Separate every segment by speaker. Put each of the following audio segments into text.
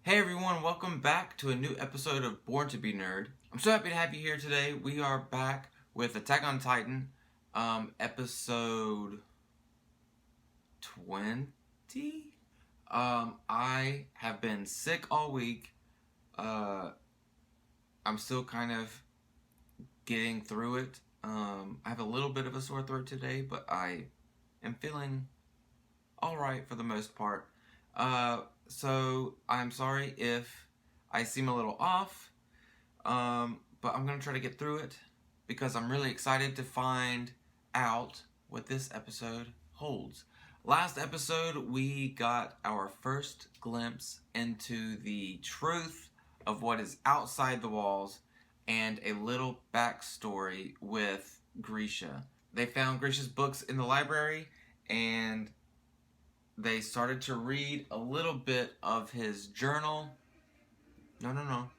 Speaker 1: Hey everyone, welcome back to a new episode of Born to be Nerd. I'm so happy to have you here today. We are back with Attack on Titan, episode 20. I have been sick all week. I'm still kind of getting through it. I have a little bit of a sore throat today, but I am feeling alright for the most part. So I'm sorry if I seem a little off, but I'm going to try to get through it because I'm really excited to find out what this episode holds. Last episode, we got our first glimpse into the truth of what is outside the walls and a little backstory with Grisha. They found Grisha's books in the library and they started to read a little bit of his journal. No, not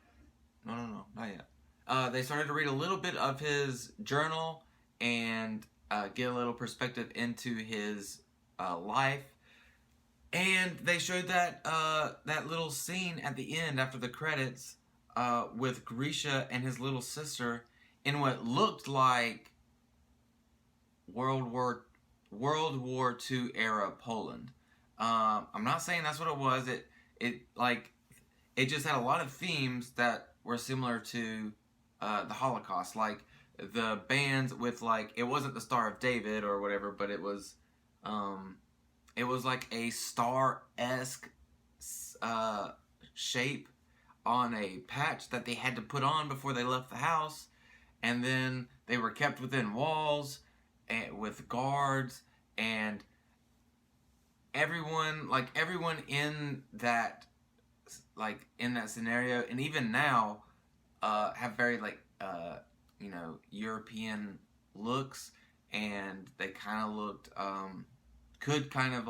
Speaker 1: yet. They started to read a little bit of his journal and get a little perspective into his life. And they showed that that little scene at the end after the credits with Grisha and his little sister in what looked like World War II era Poland. I'm not saying that's what it was. It just had a lot of themes that were similar to the Holocaust, like the bands with it wasn't the Star of David or whatever, but it was like a star-esque shape on a patch that they had to put on before they left the house, and then they were kept within walls and with guards, and everyone in that scenario, and even now, have very European looks, and they kind of looked could kind of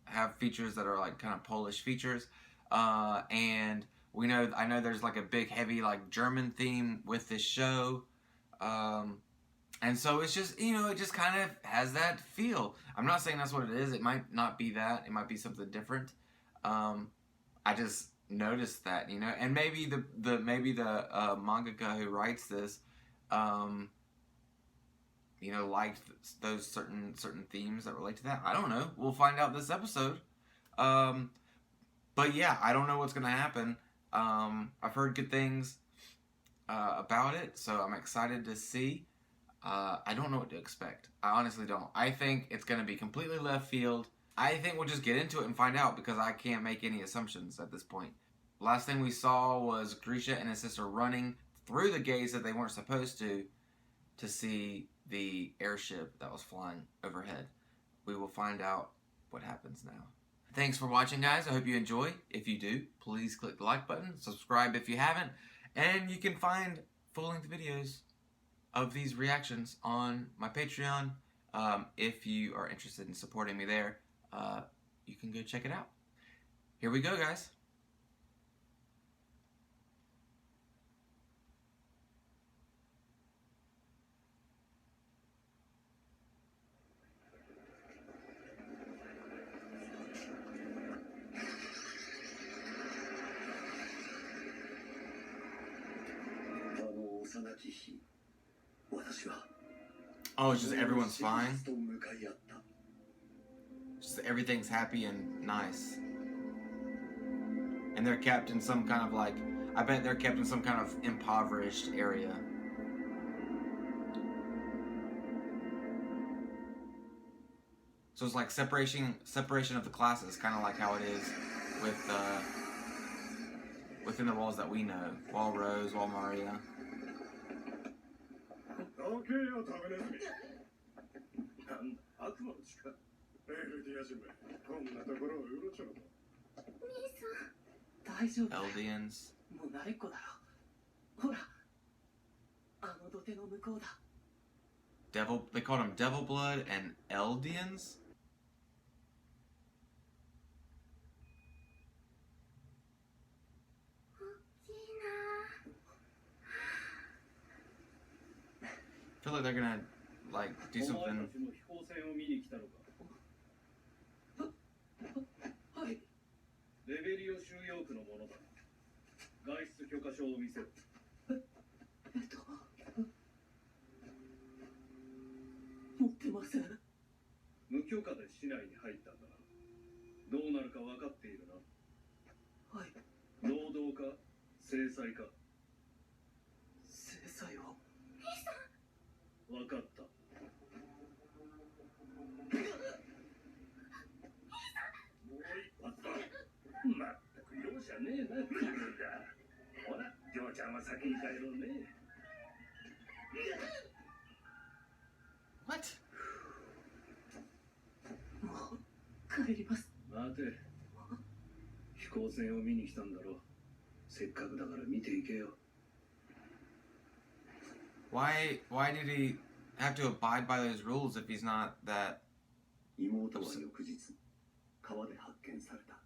Speaker 1: have features that are kind of Polish features, and I know there's a big heavy German theme with this show. And so it's just, it just kind of has that feel. I'm not saying that's what it is. It might not be that. It might be something different. I just noticed that, and maybe the mangaka who writes this, liked those certain themes that relate to that. I don't know. We'll find out this episode. But yeah, I don't know what's going to happen. I've heard good things about it, so I'm excited to see. I don't know what to expect. I honestly don't. I think it's going to be completely left field. I think we'll just get into it and find out because I can't make any assumptions at this point. Last thing we saw was Grisha and his sister running through the gates that they weren't supposed to see the airship that was flying overhead. We will find out what happens now. Thanks for watching, guys. I hope you enjoy. If you do, please click the like button, subscribe if you haven't, and you can find full-length videos of these reactions on my Patreon. If you are interested in supporting me there, you can go check it out. Here we go, guys. Oh, it's just everyone's fine? Just everything's happy and nice. And they're kept in some kind of I bet they're kept in some kind of impoverished area. So it's like separation of the classes, kind of like how it is with within the walls that we know. Wall Rose, Wall Maria. Eldians. They called them Devil Blood and Eldians? I feel like they're gonna do something.
Speaker 2: レベリオ収容区のものだ。外出許可証を見せろ。
Speaker 3: 持ってません。
Speaker 2: 無許可で市内に入ったんだな。どうなるか分かっているな。
Speaker 3: はい。
Speaker 2: 労働か制裁か。
Speaker 3: 制裁を。
Speaker 2: 分かった。もう一発だ。まったく容赦ねえな、クルだ。ほら、ジョーちゃんは先に帰ろうね。
Speaker 1: What?
Speaker 3: もう帰ります。
Speaker 2: 待て。飛行船を見に来たんだろう。せっかくだから見ていけよ。
Speaker 1: Why did he have to abide by those rules if he's not that?
Speaker 2: 妹は翌日、川で発見された。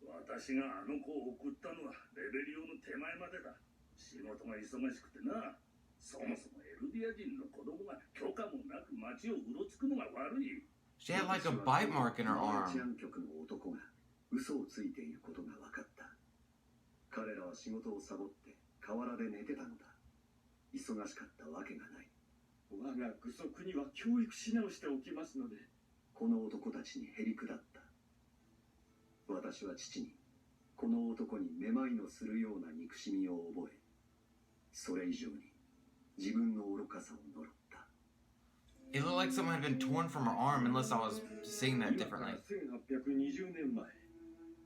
Speaker 2: 私があの子を送ったのはレベリオの手前までだ。仕事が忙しくてな。そもそもエルディア人の子供が許可もなく街をうろつくのが悪い。
Speaker 1: She had like a bite mark in her
Speaker 2: 治
Speaker 1: arm.
Speaker 2: 安局の男が嘘をついていることが分かった。彼らは仕事をサボって河原で寝てたのだ。忙しかったわけがない。我が愚足には教育し直しておきますので。この男たちにへりくだった。私は父にこの男にめまいのするような憎しみを覚え、それ以上に自分の愚かさを呪った。
Speaker 1: It looked like someone had been torn from her arm, unless I was seeing that differently.
Speaker 2: 1820年前、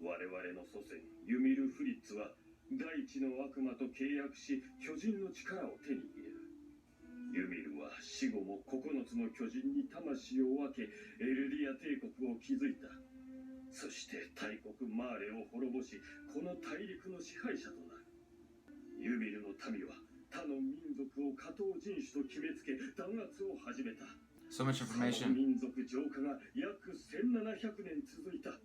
Speaker 2: 我々の祖先ユミル・フリッツは大地の悪魔と契約し、巨人の力を手に入れる。ユミルは死後も9つの巨人に魂を分け、エルディア帝国を築いた。そして大国マーレを滅ぼし、この大陸の支配者となる。ユミルの民は他の民族を下等人種と決めつけ、弾圧を始めた。
Speaker 1: So much
Speaker 2: その
Speaker 1: information.
Speaker 2: 民族浄化が約1700年続いた。だ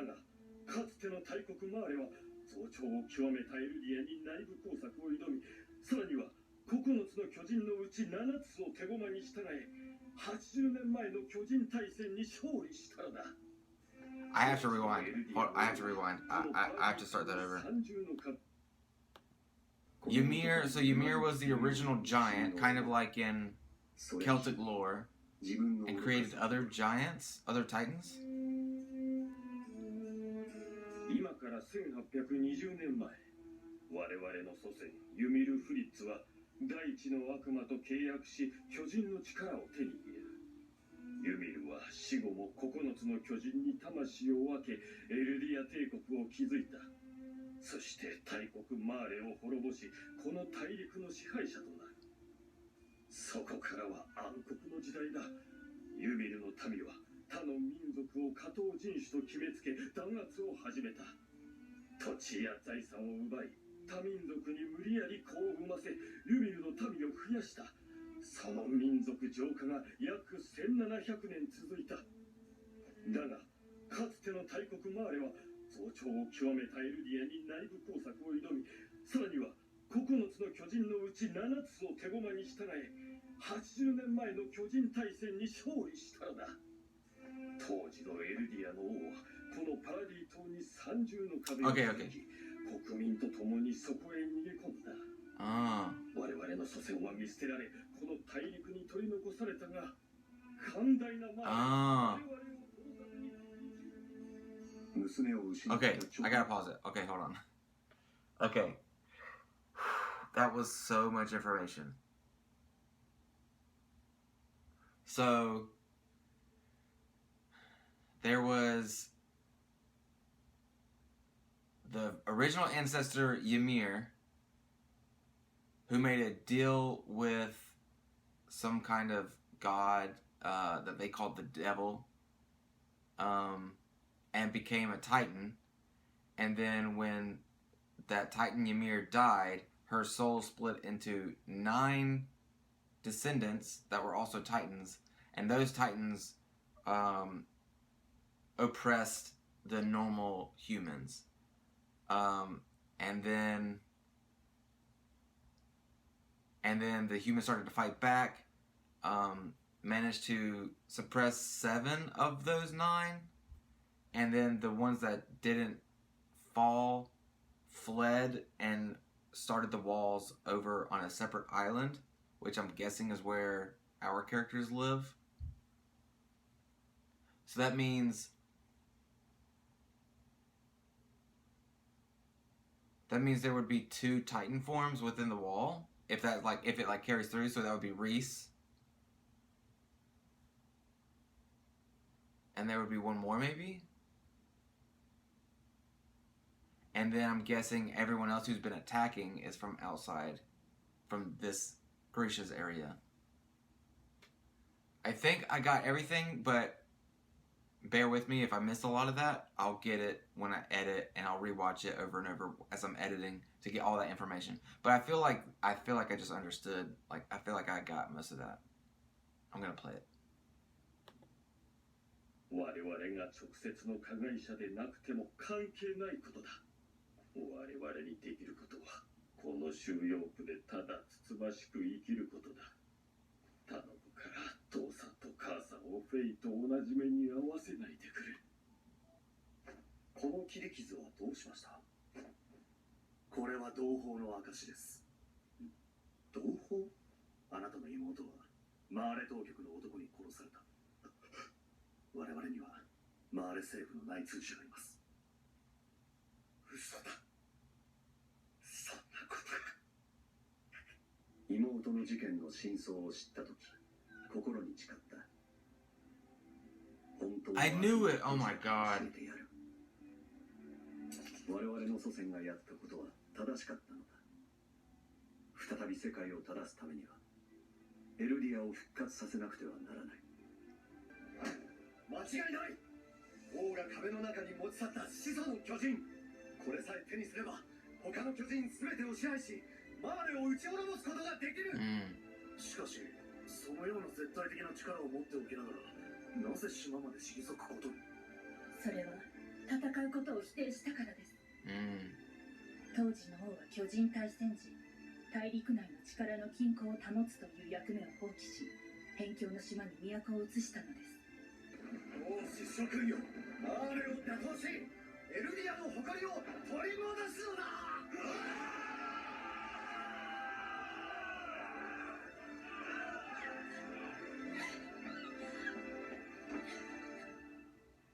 Speaker 2: が、かつての大国マーレは増長を極めたエルディアに内部工作を挑み、さらには9つの巨人のうち7つを手駒に従え、80年前の巨人大戦に勝利したのだ。
Speaker 1: I have to rewind. I have to rewind. I have to start that over. Ymir, so Ymir was the original giant, kind of like in Celtic lore, and created other giants, other titans?
Speaker 2: 今から1820年前、我々の祖先ユミル・フリッツは大地の悪魔と契約し、巨人の力を手に入れる。ユミルは死後も9つの巨人に魂を分け、エルディア帝国を築いた。そして大国マーレを滅ぼし、この大陸の支配者となる。そこからは暗黒の時代だ。ユミルの民は他の民族を下等人種と決めつけ、弾圧を始めた。土地や財産を奪い、他民族に無理やり子を産ませ、ユミルの民を増やした。その民族浄化が約1700年続いた。だが、かつての大国マーレは増長を極めたエルディアに内部工作を挑み、さらには9つの巨人のうち7つを手駒に従え、80年前の巨人大戦に勝利したのだ。当時のエルディアの王はこのパラディ島に三重の壁を築き、国民と共にそこへ逃げ込んだ。我々の祖先は見捨てられ、この大陸に取り残されたが、寛大な我々を
Speaker 1: Okay, I gotta pause it. Okay, hold on. Okay. That was so much information. So, there was the original ancestor Ymir, who made a deal with some kind of god that they called the devil, and became a titan. And then when that titan Ymir died, her soul split into 9 descendants that were also titans, and those titans oppressed the normal humans. And then the humans started to fight back, managed to suppress 7 of those 9, and then the ones that didn't fall fled and started the walls over on a separate island, which I'm guessing is where our characters live. So that means there would be 2 Titan forms within the wall. If it carries through, so that would be Reese. And there would be one more maybe. And then I'm guessing everyone else who's been attacking is from outside, from this Grisha's area. I think I got everything, but bear with me if I missed a lot of that. I'll get it when I edit, and I'll rewatch it over and over as I'm editing to get all that information. But I feel like I just understood. Like, I feel like I got most of that. I'm gonna play it.
Speaker 2: 我々が直接の加害者でなくても関係ないことだ。我々にできることはこの収容区でただつつましく生きることだ。頼むから父さんと母さんをフェイと同じ目に遭わせないでくれ。この切り傷はどうしました？これは同胞の証です。同胞？あなたの妹はマーレ当局の男に殺された。我々にはマーレ政府の内通者がいます。嘘だ。そんなことが。妹の事件の真相を知ったとき、心に誓った。本当は
Speaker 1: I knew it. Oh my god.
Speaker 2: 我々の祖先がやったことは正しかったのだ。再び世界を正すためには、エルディアを復活させなくてはならない。間違いない。王が壁の中に持ち去った始祖の巨人。これさえ手にすれば他の巨人全てを支配し、マーレを打ち滅ぼすことができる。しかしそのような絶対的な力を持っておきながら、なぜ島まで退くことに？
Speaker 4: それは戦うことを否定したからです。当時の王は巨人対戦時、大陸内の力の均衡を保つという役目を放棄し、辺境の島に都を移したのです。
Speaker 2: 王子諸君よ、マーレを打倒し、エルディアの誇りを取り戻すのだ。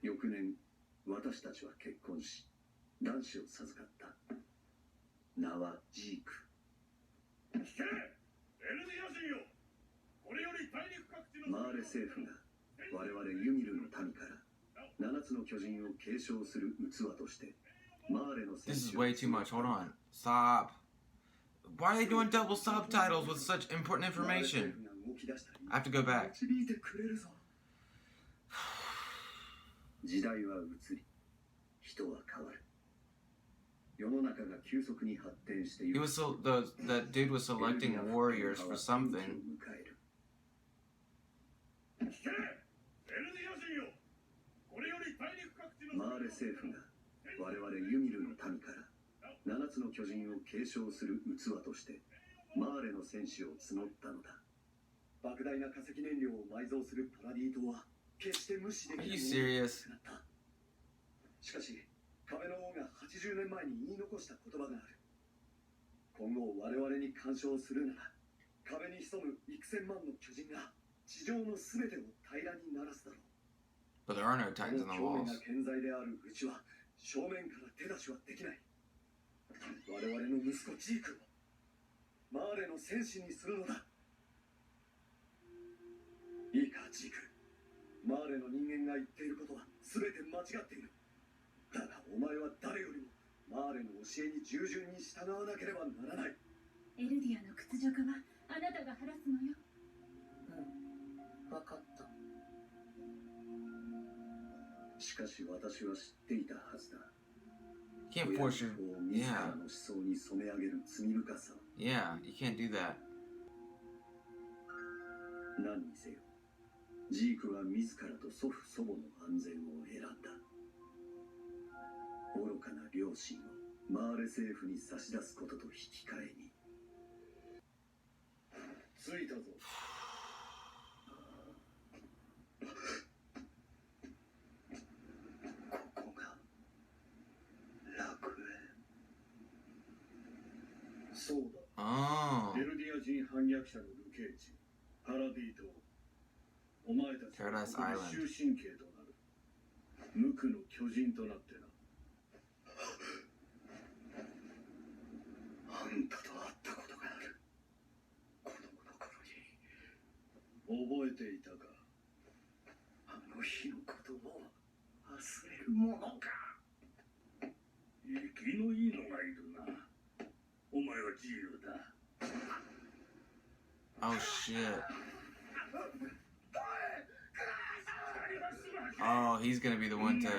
Speaker 2: 翌年、私たちは結婚し、男子を授かった。名はジーク。聞け、エルディア人よ。これより大陸各地のマーレ政府が我々ユミルの民から7つの巨人を継承する器としてマーレの戦
Speaker 1: This is
Speaker 2: 士
Speaker 1: way too much. Hold on. Stop. Why are they doing double subtitles with such important information? I have to go back.
Speaker 2: 時代は移り、人は変わる。世の中が急速に発展している。
Speaker 1: The dude was selecting warriors for something.
Speaker 2: マーレ政府が我々ユミルの民から7つの巨人を継承する器としてマーレの戦士を募ったのだ。莫大な化石燃料を埋蔵するパラディ島は決して無視できないものとなった。しかし壁の王が80年前に言い残した言葉がある。今後我々に干渉するなら壁に潜む幾千万の巨人が地上のすべてを平らにならすだろう。
Speaker 1: But there are no titans on the
Speaker 2: 脅威
Speaker 1: walls.
Speaker 2: な健在であるうちは正面から手出しはできない。我々の息子ジークをマーレの戦士にするのだ。いいかジーク、マーレの人間が言っていることは全て間違っている。だがお前は誰よりもマーレの教えに従順に従わなければならない。
Speaker 4: エルディアの屈辱はあなたが晴らすのよ。
Speaker 3: 分かった。
Speaker 2: しかし私は知っていたはずだ。
Speaker 1: You can't force your.
Speaker 2: 自
Speaker 1: Yeah.
Speaker 2: らの思想に染め上げる罪深さを。
Speaker 1: Yeah, you can't do that.
Speaker 2: 何にせよ、ジークは自らと祖父祖母の安全を選んだ。愚かな良心をマーレ政府に差し出すことと引き換えに。着いたぞ。こそうだ。
Speaker 1: Oh.
Speaker 2: エルディア人反逆者の流刑地パラディ島。お前たちは
Speaker 1: Paradise
Speaker 2: ここ
Speaker 1: Island
Speaker 2: で終身刑となる。無垢の巨人となってな。あんたと会ったことがある。子供の頃に。覚えていたか。あの日のことを忘れるものか。生きのいいのがいるな。お前は自由だ。
Speaker 1: Oh shit. Oh, he's gonna be the one to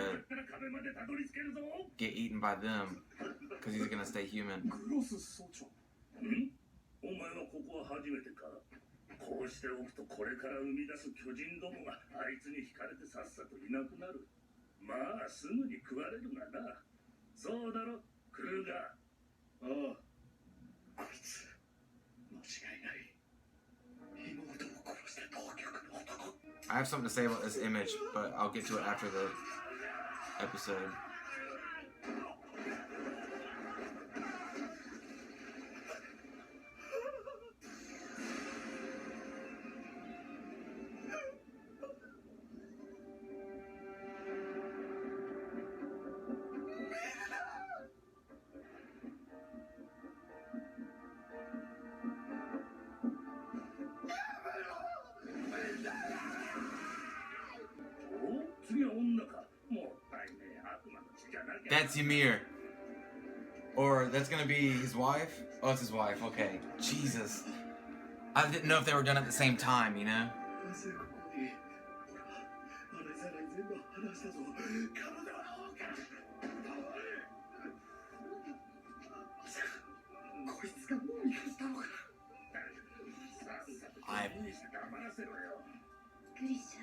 Speaker 1: get eaten by them. Because he's gonna stay human.
Speaker 2: グロス総長。ん？お前はここは初めてか。こうしておくとこれから生み出す巨人どもがあいつに惹かれてさっさといなくなる。まあすぐに食われるがな。そうだろ、クルーガー。ああ。こいつ間違いない。妹を殺した当局の男。
Speaker 1: I have something to say about this image, but I'll get to it after the episode. That's Ymir. Or that's gonna be his wife? Oh, it's his wife, okay. Jesus. I didn't know if they were done at the same time, you know?
Speaker 4: グリシャ、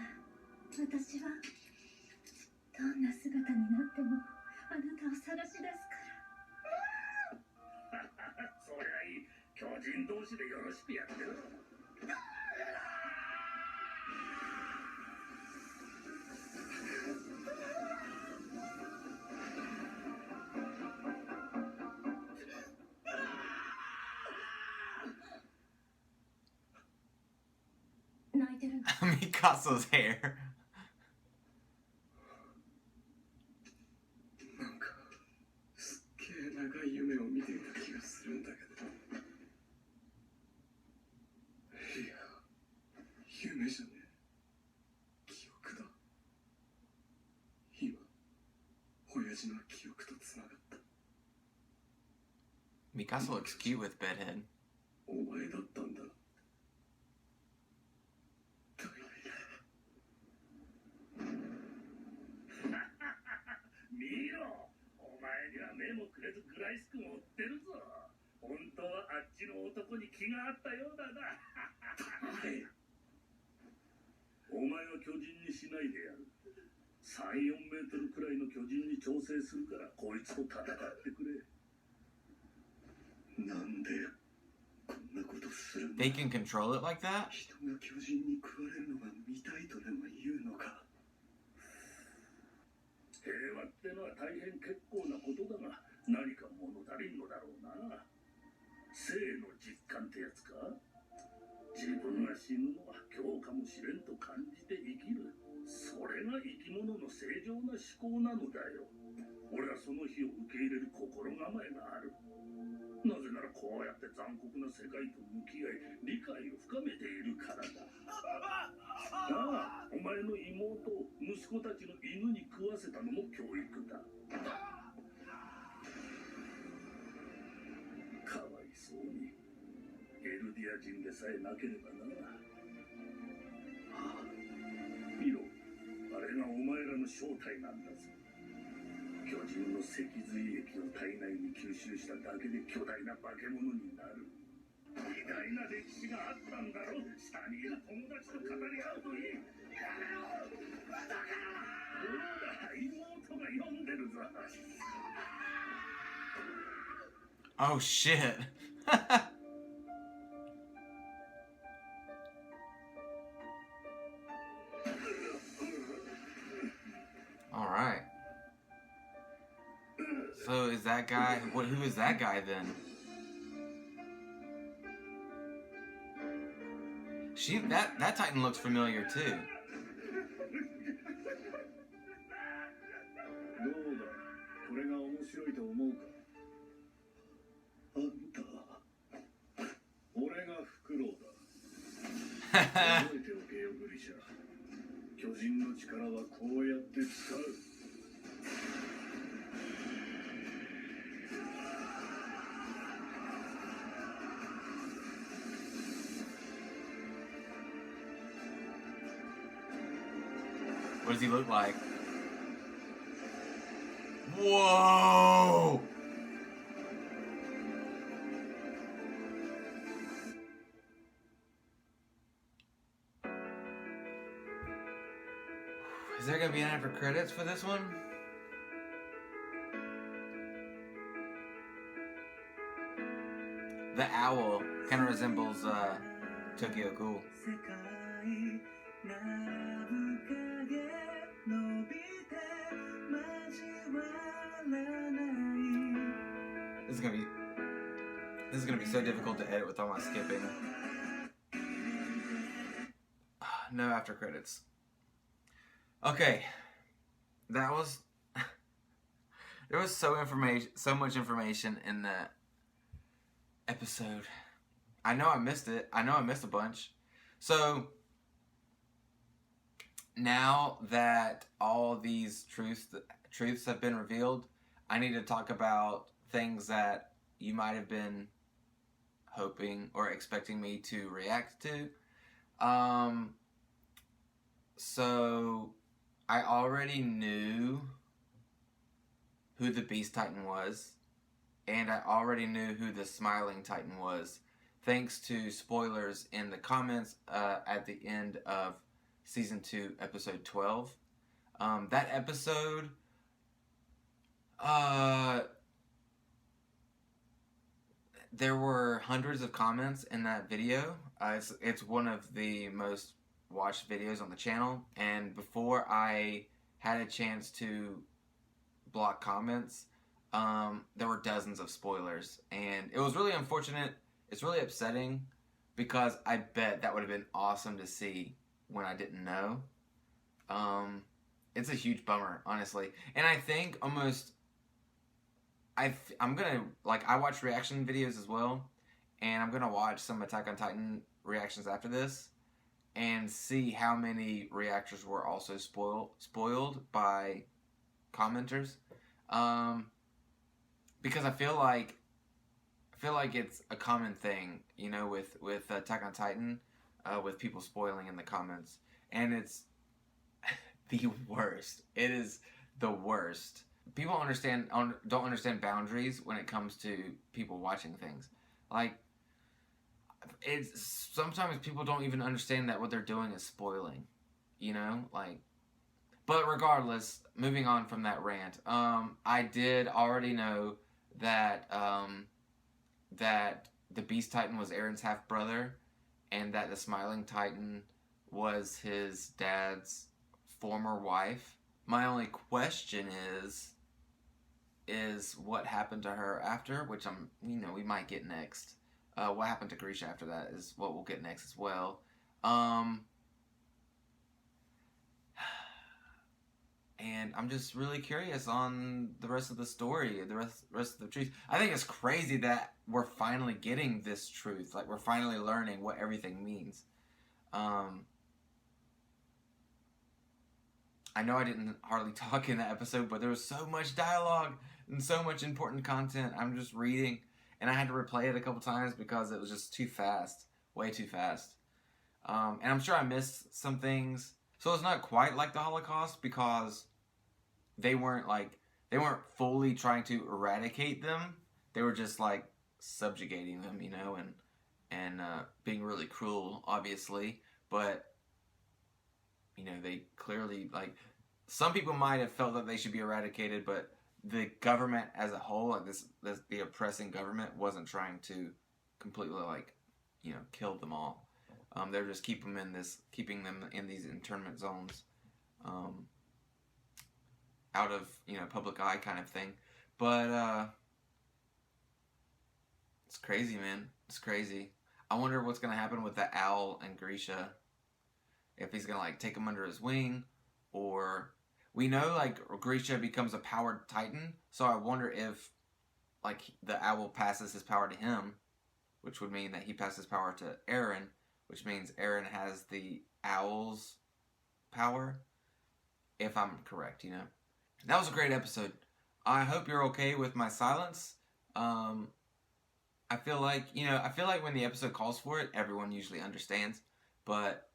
Speaker 4: 私はどんな姿になってもあなたを探し出すから。
Speaker 2: そりゃいい。巨人同士でよろしくやってる。
Speaker 4: 泣いてるの。
Speaker 1: Mikaso's hair.
Speaker 2: なんかすっげえ長い夢を見ていた気がするんだけど。いや、夢じゃねえ。記憶だ。今、親父の記憶とつながった。
Speaker 1: Mikasa looks cute with Bedhead.
Speaker 2: お前だったんだ。 見ろ、お前には目もくれずグライスクも追ってるぞ。本当はあっちの男に気があったようだな。お前は巨人にしないでやる。3、4メートルくらいの巨人に調整するからこいつと戦ってくれ。なんでこんなことするんだ。
Speaker 1: They can control it like that?
Speaker 2: 人が巨人に食われるのが見たいとでも言うのか。 平和ってのは大変結構なことだが、何か物足りんのだろうな。生の実感ってやつか。自分が死ぬのは今日かもしれんと感じて生きる。それが生き物の正常な思考なのだよ。俺はその日を受け入れる心構えがある。なぜならこうやって残酷な世界と向き合い、理解を深めているからだ。ああ、お前の妹を息子たちの犬に食わせたのも教育だ。かわいそうに。エルディア人でさえなければな。ああ、見ろ。あれがお前らの正体なんだぞ。巨人の脊髄液を体内に吸収しただけで巨大な化け物になる。偉大な歴史があったんだろ。下にいる友達と語り合うといい。ほら、妹が呼んでるぞ。
Speaker 1: Oh shit. Alright. So is that guy, who is that guy then? that Titan looks familiar too.
Speaker 2: どうだこれが面白いと思うかあんた俺がフクロウだ覚えておけよグリシャ巨人の力はこうやって使う
Speaker 1: What does he look like? Whoa! Is there gonna be an after credits for this one? The owl kind of resembles Tokyo Ghoul. This is gonna be so difficult to edit with all my skipping. No after credits. Okay, that was there was so much information in that episode. I know I missed it. I know I missed a bunch. So now that all these truths have been revealed, I need to talk about things that you might have been hoping or expecting me to react to. So I already knew who the Beast Titan was, and I already knew who the Smiling Titan was, thanks to spoilers in the comments at the end of Season 2, Episode 12. That episode, there were hundreds of comments in that video. It's one of the most watched videos on the channel, and before I had a chance to block comments, there were dozens of spoilers, and it was really unfortunate. It's really upsetting because I bet that would have been awesome to see when I didn't know. It's a huge bummer, honestly, and I think almost I'm gonna, like, I watch reaction videos as well, and I'm gonna watch some Attack on Titan reactions after this and see how many reactors were also spoiled by commenters, because I feel like it's a common thing, you know, with Attack on Titan, with people spoiling in the comments, and it's the worst. It is the worst. People don't understand boundaries when it comes to people watching things. Like, it's sometimes people don't even understand that what they're doing is spoiling, you know, like. But regardless, moving on from that rant, I did already know that that the Beast Titan was Eren's half brother, and that the Smiling Titan was his dad's former wife. My only question is what happened to her after, which we might get next. What happened to Grisha after that is what we'll get next as well. And I'm just really curious on the rest of the story, the rest of the truth. I think it's crazy that we're finally getting this truth. Like, we're finally learning what everything means. I know I didn't hardly talk in that episode, but there was so much dialogue and so much important content. I'm just reading, and I had to replay it a couple times because it was just too fast, way too fast. And I'm sure I missed some things. So it's not quite like the Holocaust, because they weren't fully trying to eradicate them. They were just like subjugating them, you know, and being really cruel, obviously. But you know, they clearly, like, some people might have felt that they should be eradicated, but the government as a whole, like the oppressing government, wasn't trying to completely, like, you know, kill them all. They're just keeping them in these internment zones, out of, you know, public eye kind of thing. But it's crazy, man. It's crazy. I wonder what's gonna happen with the owl and Grisha. If he's gonna like take him under his wing, or we know like Grisha becomes a powered Titan, so I wonder if like the owl passes his power to him, which would mean that he passes power to Eren, which means Eren has the owl's power. If I'm correct, you know. That was a great episode. I hope you're okay with my silence. I feel like, you know, I feel like when the episode calls for it, everyone usually understands. But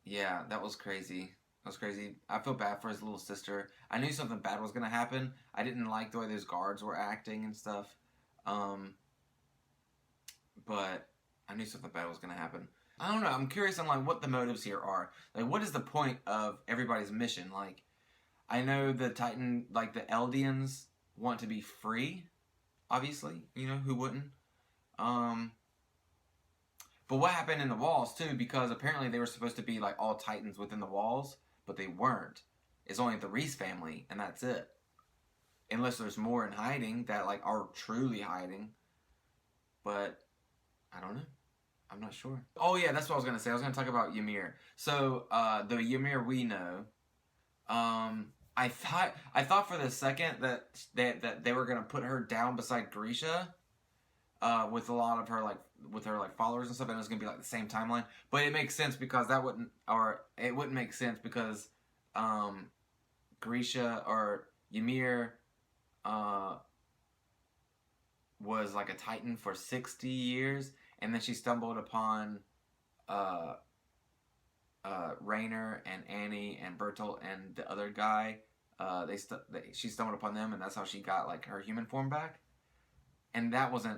Speaker 1: yeah, that was crazy. That was crazy. I feel bad for his little sister. I knew something bad was gonna happen. I didn't like the way those guards were acting and stuff. But I knew something bad was gonna happen. I don't know. I'm curious on like what the motives here are. Like, what is the point of everybody's mission? Like, I know the Titan, like the Eldians, want to be free. Obviously, you know, who wouldn't? But what happened in the walls too? Because apparently they were supposed to be like all Titans within the walls, but they weren't. It's only the Reese family, and that's it. Unless there's more in hiding that like are truly hiding. But I don't know. I'm not sure. Oh yeah, that's what I was gonna say. I was gonna talk about Ymir. So the Ymir we know. I thought for the second that they were gonna put her down beside Grisha, with a lot of her like followers and stuff, and it was gonna be like the same timeline. But it makes sense because it wouldn't make sense because Grisha or Ymir was like a Titan for 60 years, and then she stumbled upon Rainer and Annie and Bertolt and the other guy. She stumbled upon them, and that's how she got like her human form back. And that was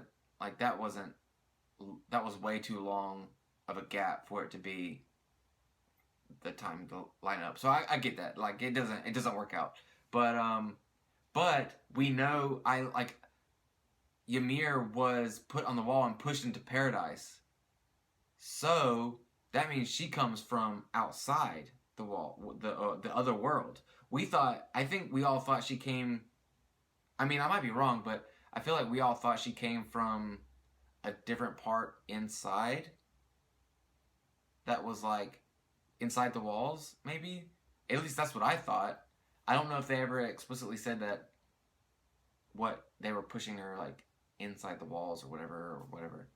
Speaker 1: way too long of a gap for it to be the time to line up. So I get that. Like it doesn't work out. But we know Ymir was put on the wall and pushed into paradise. So that means she comes from outside the wall, the other world. I think we all thought she came. I mean, I might be wrong, but I feel like we all thought she came from a different part inside. That was like inside the walls, maybe. At least that's what I thought. I don't know if they ever explicitly said that. What they were pushing her like inside the walls or whatever.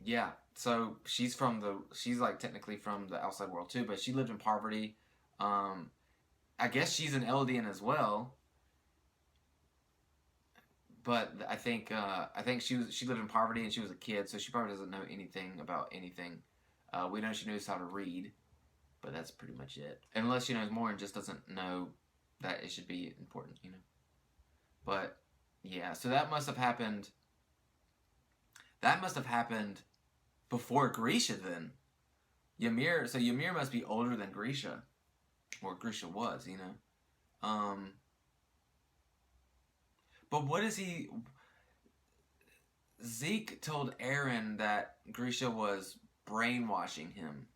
Speaker 1: Yeah, so she's like technically from the outside world too, but she lived in poverty. I guess she's an Eldian as well. But I think she lived in poverty and she was a kid, so she probably doesn't know anything about anything. We know she knows how to read, but that's pretty much it. Unless she knows more and just doesn't know that it should be important, you know. But yeah, so that must have happened. That must have happened before Grisha then. Ymir must be older than Grisha. Or Grisha was, you know. But what is he... Zeke told Eren that Grisha was brainwashing him.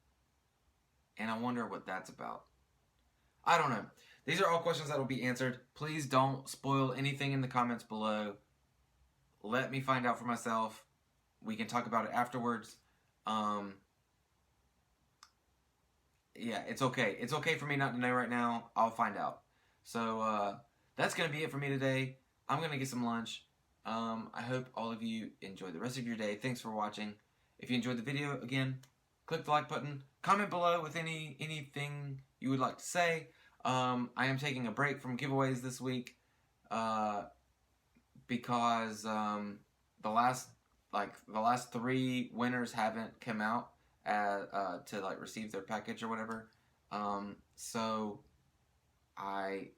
Speaker 1: And I wonder what that's about. I don't know. These are all questions that will be answered. Please don't spoil anything in the comments below. Let me find out for myself. We can talk about it afterwards. Yeah, it's okay. It's okay for me not to know right now. I'll find out. So, that's going to be it for me today. I'm going to get some lunch. I hope all of you enjoy the rest of your day. Thanks for watching. If you enjoyed the video, again, click the like button. Comment below with anything you would like to say. I am taking a break from giveaways this week. Because, the last 3 winners haven't come out to like receive their package or whatever. So I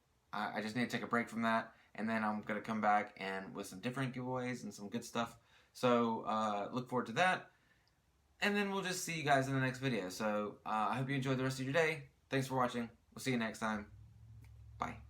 Speaker 1: just need to take a break from that, and then I'm gonna come back and with some different giveaways and some good stuff. So look forward to that, and then we'll just see you guys in the next video. So I hope you enjoy the rest of your day. Thanks for watching. We'll see you next time. Bye.